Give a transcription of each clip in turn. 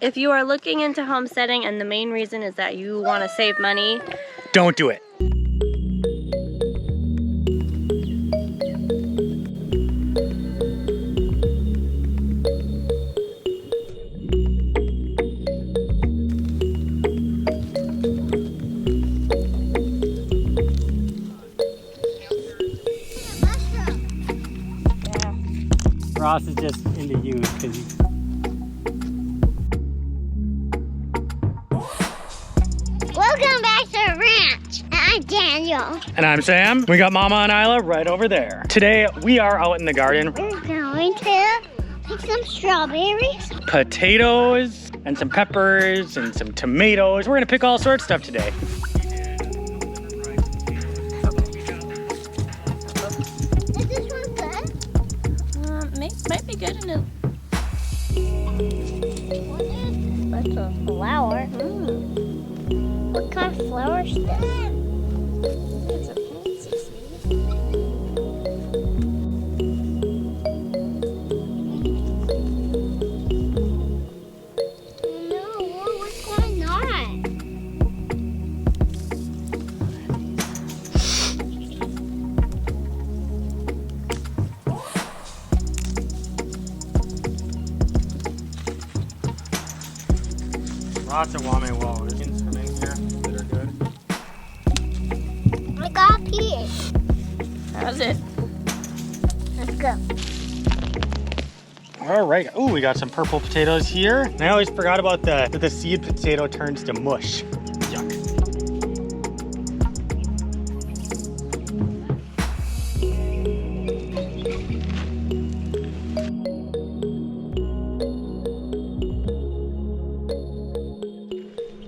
If you are looking into homesteading and the main reason is that you want to save money, don't do it. Ross is just into you because he's... Welcome back to the ranch. I'm Daniel. And I'm Sam. We got Mama and Isla right over there. Today we are out in the garden. We're going to pick some strawberries. Potatoes and some peppers and some tomatoes. We're gonna pick all sorts of stuff today. Is this one good? might be good in a... What is that's a flower? What kind of flower is this? It's a fancy seed. No, what's going on? Lots of wame walls in here that are good. I got a piece. How's it? Let's go. All right. Oh, we got some purple potatoes here. And I always forgot about that the seed potato turns to mush. Yuck.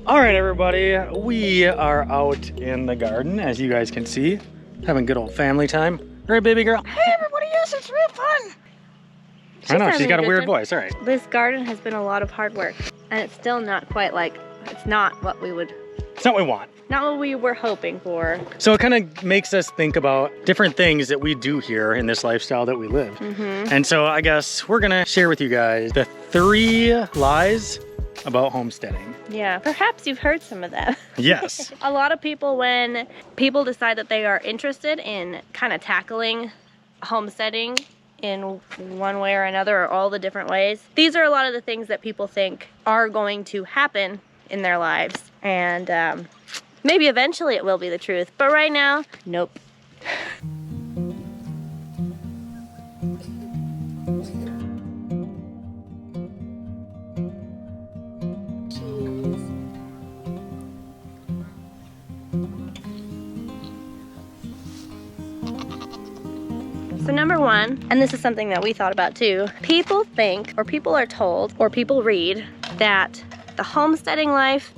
All right, everybody, we are out in the garden, as you guys can see, having good old family time. Right, baby girl? Hey everybody, yes, it's real fun. I know, she's having got a good weird time. voice, all right. This garden has been a lot of hard work, and it's still not quite like, it's not what we would, It's not what we want. not what we were hoping for. So it kind of makes us think about different things that we do here in this lifestyle that we live. And so I guess we're gonna share with you guys the 3 lies about homesteading. Yeah, perhaps you've heard some of that. Yes. A lot of people, when people decide that they are interested in kind of tackling homesteading in one way or another, or all the different ways, these are a lot of the things that people think are going to happen in their lives. And maybe eventually it will be the truth, but right now, nope. So number 1, and this is something that we thought about too, people think, or people are told, or people read, that the homesteading life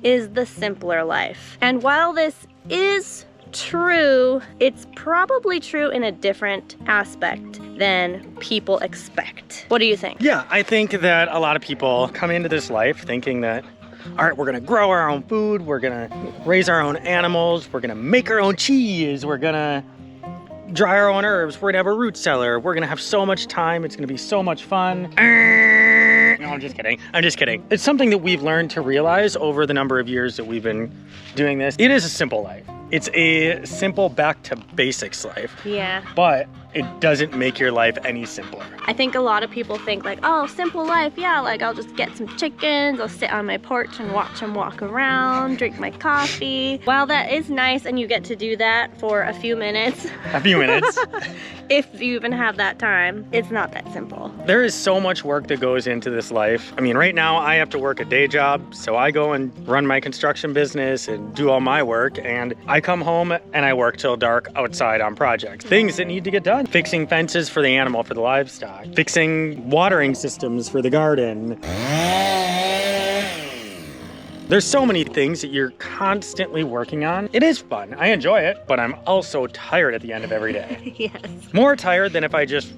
is the simpler life. And while this is true, it's probably true in a different aspect than people expect. What do you think? Yeah, I think that a lot of people come into this life thinking that, all right, we're gonna grow our own food, we're gonna raise our own animals, we're gonna make our own cheese, we're gonna dry our own herbs, we're gonna have a root cellar, we're gonna have so much time, it's gonna be so much fun. No, I'm just kidding. I'm just kidding. It's something that we've learned to realize over the number of years that we've been doing this. It is a simple life. It's a simple back to basics life. Yeah. But it doesn't make your life any simpler. I think a lot of people think like, oh, simple life, yeah, like I'll just get some chickens, I'll sit on my porch and watch them walk around, drink my coffee. While that is nice and you get to do that for a few minutes. A few minutes. If you even have that time, it's not that simple. There is so much work that goes into this life. I mean, right now I have to work a day job, so I go and run my construction business and do all my work, and I come home and I work till dark outside on projects. Things that need to get done. Fixing fences for the animal, for the livestock. Fixing watering systems for the garden. There's so many things that you're constantly working on. It is fun, I enjoy it, but I'm also tired at the end of every day. Yes. More tired than if I just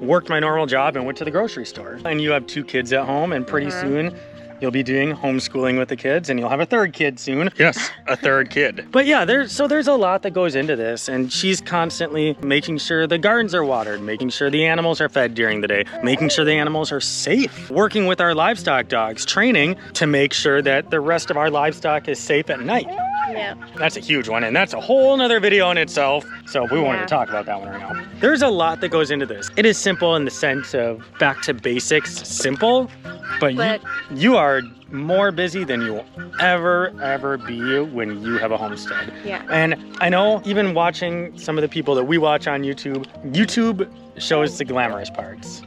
worked my normal job and went to the grocery store. And you have 2 kids at home, and pretty soon You'll be doing homeschooling with the kids, and you'll have a third kid soon. Yes, a third kid. But yeah, there's a lot that goes into this, and she's constantly making sure the gardens are watered, making sure the animals are fed during the day, making sure the animals are safe, working with our livestock dogs, training to make sure that the rest of our livestock is safe at night. Yeah. That's a huge one, and that's a whole nother video in itself, so we wanted to talk about that one right now. There's a lot that goes into this. It is simple in the sense of back to basics, simple, but you are more busy than you will ever be when you have a homestead. Yeah. And I know even watching some of the people that we watch on YouTube shows the glamorous parts.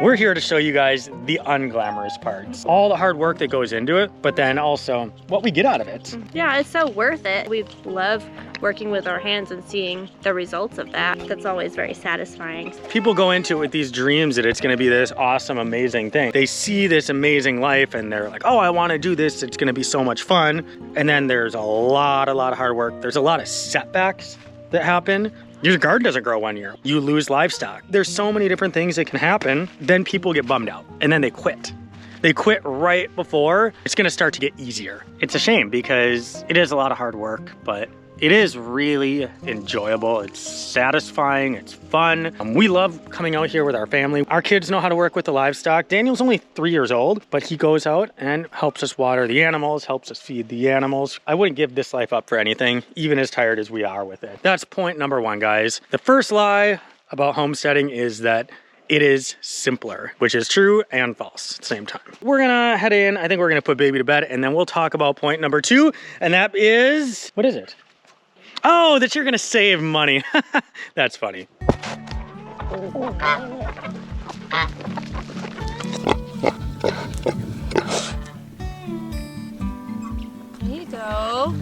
We're here to show you guys the unglamorous parts. All the hard work that goes into it, but then also what we get out of it. Yeah, it's so worth it. We love working with our hands and seeing the results of that. That's always very satisfying. People go into it with these dreams that it's gonna be this awesome, amazing thing. They see this amazing life and they're like, oh, I wanna do this, it's gonna be so much fun. And then there's a lot of hard work. There's a lot of setbacks that happen. Your garden doesn't grow 1 year. You lose livestock. There's so many different things that can happen. Then people get bummed out and then they quit. They quit right before it's gonna start to get easier. It's a shame because it is a lot of hard work, but it is really enjoyable. It's satisfying, it's fun. We love coming out here with our family. Our kids know how to work with the livestock. Daniel's only 3 years old, but he goes out and helps us water the animals, helps us feed the animals. I wouldn't give this life up for anything, even as tired as we are with it. That's point number one, guys. The first lie about homesteading is that it is simpler, which is true and false at the same time. We're gonna head in. I think we're gonna put baby to bed, and then we'll talk about point number two, and that is, what is it? Oh, that you're gonna save money. That's funny. There you go.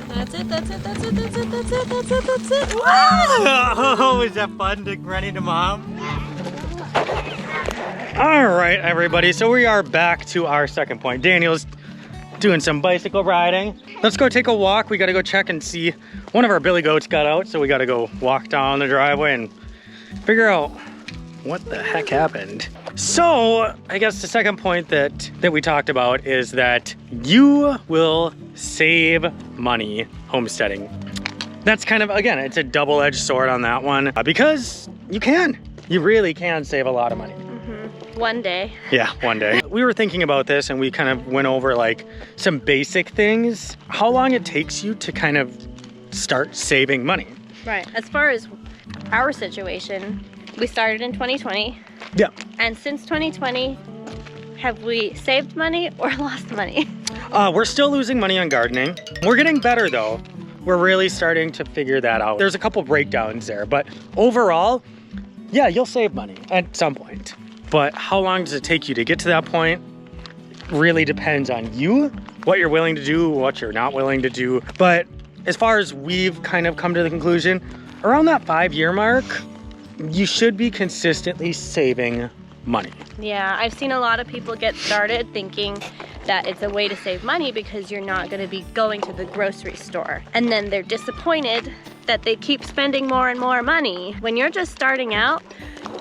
That's it, that's it, that's it, that's it, that's it, that's it, that's it. Wow! Oh, is that fun to run into mom? All right, everybody, so we are back to our second point. Daniel's doing some bicycle riding. Let's go take a walk. We gotta go check and see. One of our billy goats got out, so we gotta go walk down the driveway and figure out what the heck happened. So I guess the second point that we talked about is that you will save money homesteading. That's kind of, again, it's a double-edged sword on that one because you can. You really can save a lot of money. One day. Yeah, one day. We were thinking about this and we kind of went over like some basic things. How long it takes you to kind of start saving money. Right. As far as our situation, we started in 2020. Yeah. And since 2020, have we saved money or lost money? We're still losing money on gardening. We're getting better though. We're really starting to figure that out. There's a couple breakdowns there, but overall, yeah, you'll save money at some point. But how long does it take you to get to that point? Really depends on you, what you're willing to do, what you're not willing to do. But as far as we've kind of come to the conclusion, around that 5-year mark, you should be consistently saving money. Yeah, I've seen a lot of people get started thinking that it's a way to save money because you're not going to be going to the grocery store. And then they're disappointed that they keep spending more and more money. When you're just starting out,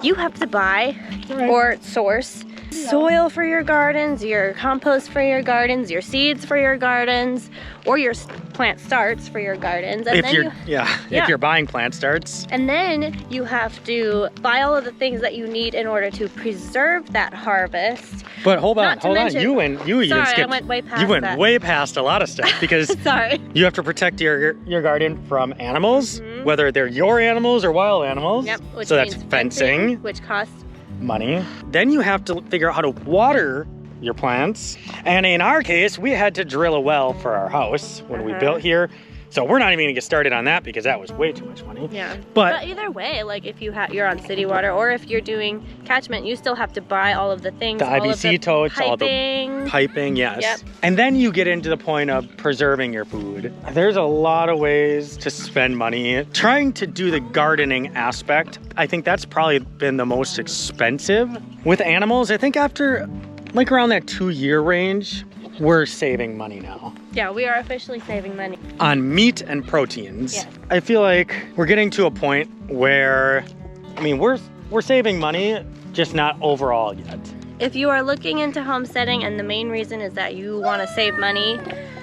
you have to buy or source soil for your gardens, your compost for your gardens, your seeds for your gardens, or your plant starts for your gardens. And if you're buying plant starts. And then you have to buy all of the things that you need in order to preserve that harvest. But hold on. You I went way past that. Way past a lot of stuff because sorry. You have to protect your garden from animals, whether they're your animals or wild animals. Yep. So that's fencing, which costs money. Then you have to figure out how to water your plants. And in our case, we had to drill a well for our house when we built here. So we're not even gonna get started on that because that was way too much money. Yeah. But either way, like if you're on city water or if you're doing catchment, you still have to buy all of the things. The IBC totes, piping. all the piping, yes. Yep. And then you get into the point of preserving your food. There's a lot of ways to spend money. Trying to do the gardening aspect, I think that's probably been the most expensive. With animals, I think after like around that 2-year range, we're saving money now. Yeah, we are officially saving money. On meat and proteins. Yes. I feel like we're getting to a point where, I mean, we're saving money, just not overall yet. if you are looking into homesteading and the main reason is that you want to save money,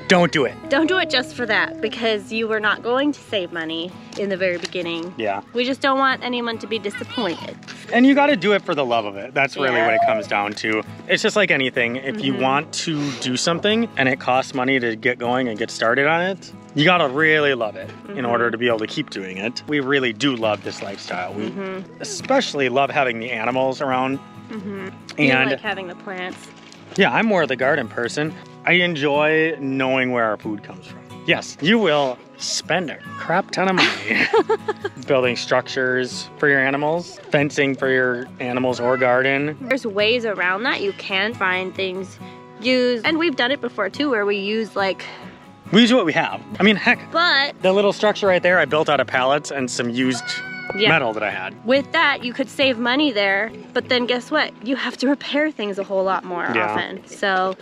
don't do it. Don't do it just for that, because you were not going to save money in the very beginning. Yeah. We just don't want anyone to be disappointed. And you got to do it for the love of it. That's really Yeah. what it comes down to. It's just like anything. If you want to do something and it costs money to get going and get started on it, you got to really love it in order to be able to keep doing it. We really do love this lifestyle. We especially love having the animals around. You And like having the plants. yeah, I'm more of the garden person. I enjoy knowing where our food comes from. Yes, you will spend a crap ton of money building structures for your animals, fencing for your animals or garden. There's ways around that. You can find things used, and we've done it before too, where we use like, We use what we have. I mean, heck, but the little structure right there I built out of pallets and some used yeah. metal that I had. With that, you could save money there, but then guess what? You have to repair things a whole lot more Yeah. often. So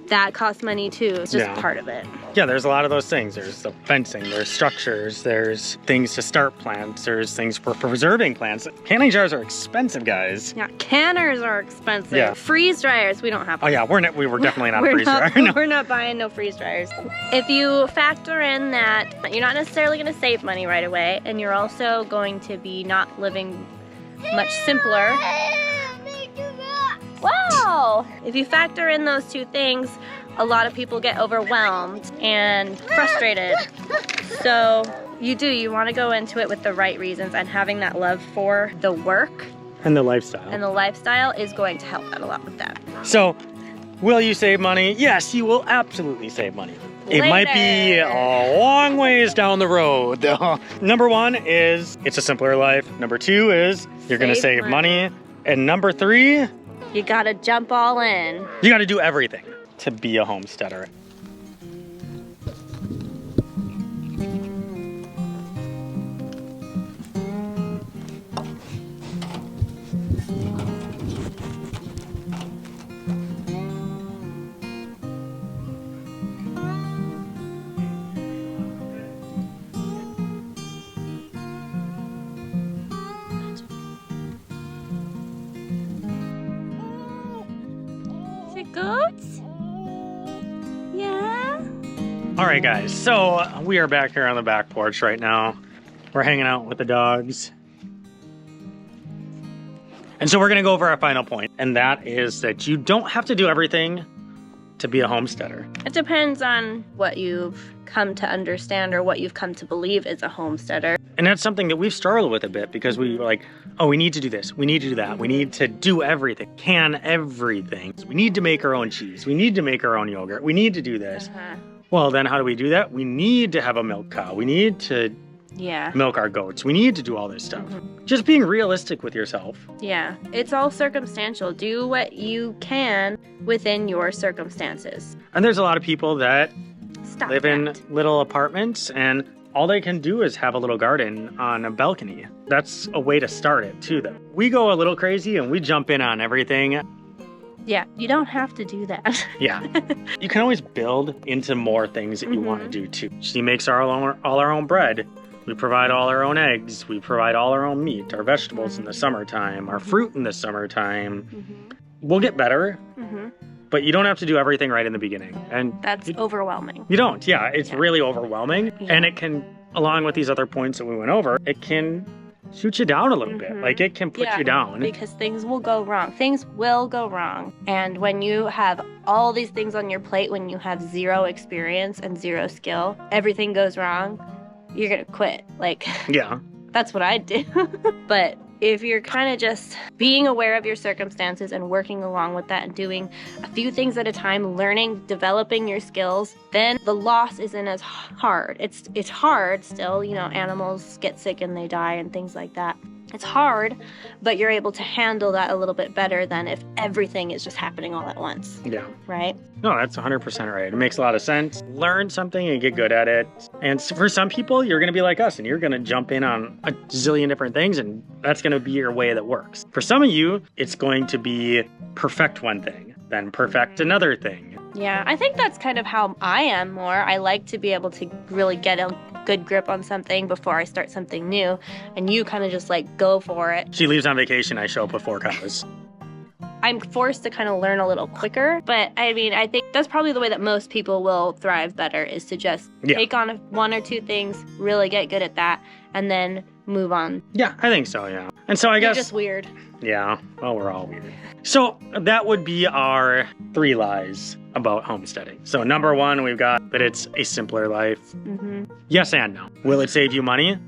that costs money too. It's just Yeah. part of it. Yeah, there's a lot of those things. There's the fencing, there's structures, there's things to start plants, there's things for preserving plants. Canning jars are expensive, guys. Yeah, canners are expensive. Yeah. Freeze dryers, we don't have. Oh yeah, we were definitely not a We're freezer. not, No. we're not buying no freeze dryers. If you factor in that you're not necessarily going to save money right away, and you're also going to be not living much simpler. Wow! If you factor in those two things, a lot of people get overwhelmed and frustrated. So you want to go into it with the right reasons, and having that love for the work And the lifestyle. and the lifestyle is going to help out a lot with that. So, will you save money? Yes, you will absolutely save money. It might be Later. a long ways down the road, though. Number one is it's a simpler life. Number two is you're gonna Save save money. And number three, You gotta jump all in. you gotta do everything to be a homesteader. The goats? Yeah? All right, guys, so we are back here on the back porch right now. We're hanging out with the dogs. And so we're gonna go over our final point, and that is that you don't have to do everything to be a homesteader. It depends on what you've come to understand or what you've come to believe is a homesteader. And that's something that we've struggled with a bit because we were like, oh, we need to do this, we need to do that, we need to do everything, can everything. We need to make our own cheese, we need to make our own yogurt, we need to do this. Well, then how do we do that? We need to have a milk cow, we need to Yeah. milk our goats, we need to do all this stuff. Just being realistic with yourself. Yeah. It's all circumstantial. Do what you can within your circumstances. And there's a lot of people that Stop live in that. little apartments and all they can do is have a little garden on a balcony. That's a way to start it too, though. We go a little crazy and we jump in on everything. Yeah, you don't have to do that. Yeah. You can always build into more things that you want to do too. She makes all our own bread. We provide all our own eggs. We provide all our own meat, our vegetables in the summertime, our fruit in the summertime. We'll get better, but you don't have to do everything right in the beginning. And That's overwhelming. you don't. Yeah, it's really overwhelming. Yeah. And it can, along with these other points that we went over, it can shoot you down a little bit. Like it can put you down. Because things will go wrong. Things will go wrong. And when you have all these things on your plate, when you have zero experience and zero skill, everything goes wrong, you're gonna quit. Like, Yeah. that's what I'd do. But if you're kind of just being aware of your circumstances and working along with that and doing a few things at a time, learning, developing your skills, then the loss isn't as hard. It's hard still, you know, animals get sick and they die and things like that. It's hard, but you're able to handle that a little bit better than if everything is just happening all at once, Yeah. right? No, that's 100% right. It makes a lot of sense. Learn something and get good at it. And for some people, you're going to be like us and you're going to jump in on a zillion different things and that's going to be your way that works. For some of you, it's going to be perfect one thing, then perfect another thing. Yeah, I think that's kind of how I am more. I like to be able to really get a good grip on something before I start something new. And you kind of just like go for it. She leaves on vacation, I show up with 4 cows. I'm forced to kind of learn a little quicker. But I mean, I think that's probably the way that most people will thrive better, is to just take on one or two things, really get good at that, and then move on. Yeah, I think so, yeah. And so I guess... You're just weird. Yeah, well, we're all weird. So that would be our 3 lies about homesteading. So number 1, we've got that it's a simpler life. Mm-hmm. Yes and no. Will it save you money?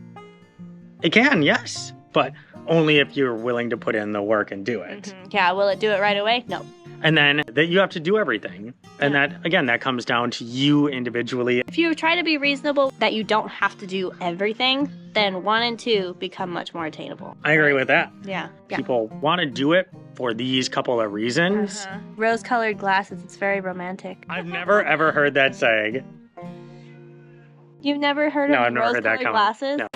It can, yes. But only if you're willing to put in the work and do it. Mm-hmm. Yeah, will it do it right away? No. And then that you have to do everything. And that, again, that comes down to you individually. If you try to be reasonable that you don't have to do everything, then 1 and 2 become much more attainable. I agree with that. Yeah. People want to do it for these couple of reasons. Rose-colored glasses, it's very romantic. I've never, ever heard that saying. You've never heard No, of I've never heard that rose-colored comment. glasses? No.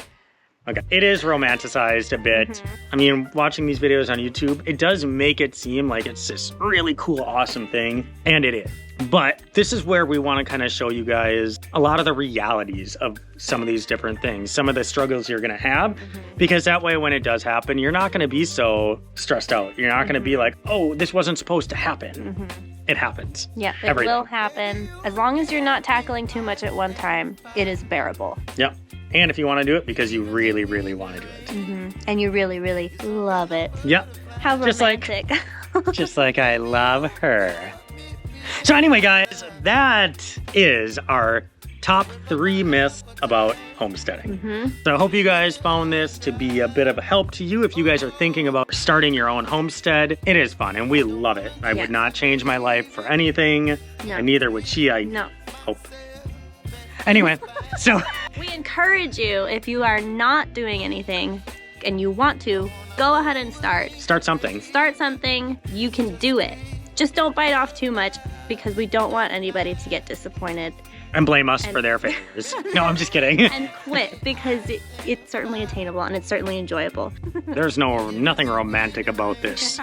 Okay. It is romanticized a bit. I mean, watching these videos on YouTube, it does make it seem like it's this really cool, awesome thing, and it is. But this is where we want to kind of show you guys a lot of the realities of some of these different things, some of the struggles you're going to have, because that way when it does happen, you're not going to be so stressed out. You're not going to be like, oh, this wasn't supposed to happen. It happens. Yeah, it will happen. As long as you're not tackling too much at one time, it is bearable. Yep. And if you want to do it because you really, really want to do it. And you really, really love it. Yep. How romantic. Just like I love her. So anyway, guys, that is our top 3 myths about homesteading. So I hope you guys found this to be a bit of a help to you if you guys are thinking about starting your own homestead. It is fun and we love it. I would not change my life for anything. No. And neither would she, I hope. Anyway, so... We encourage you, if you are not doing anything and you want to, go ahead and start. Start something. Start something. You can do it. Just don't bite off too much, because we don't want anybody to get disappointed. And blame us for their failures. No, I'm just kidding. And quit, because it's certainly attainable and it's certainly enjoyable. There's nothing romantic about this.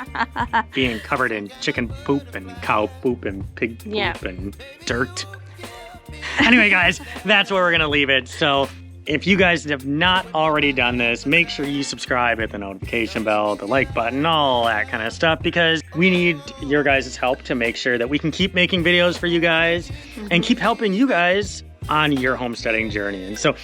Being covered in chicken poop and cow poop and pig poop and dirt. Anyway, guys, that's where we're going to leave it. So if you guys have not already done this, make sure you subscribe, hit the notification bell, the like button, all that kind of stuff, because we need your guys' help to make sure that we can keep making videos for you guys and keep helping you guys on your homesteading journey. And so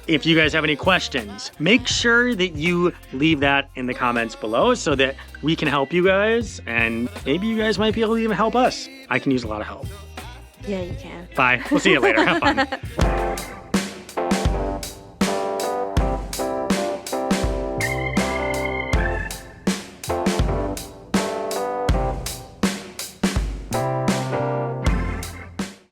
if you guys have any questions, make sure that you leave that in the comments below so that we can help you guys, and maybe you guys might be able to even help us. I can use a lot of help. Yeah, you can. Bye. We'll see you later. Have fun.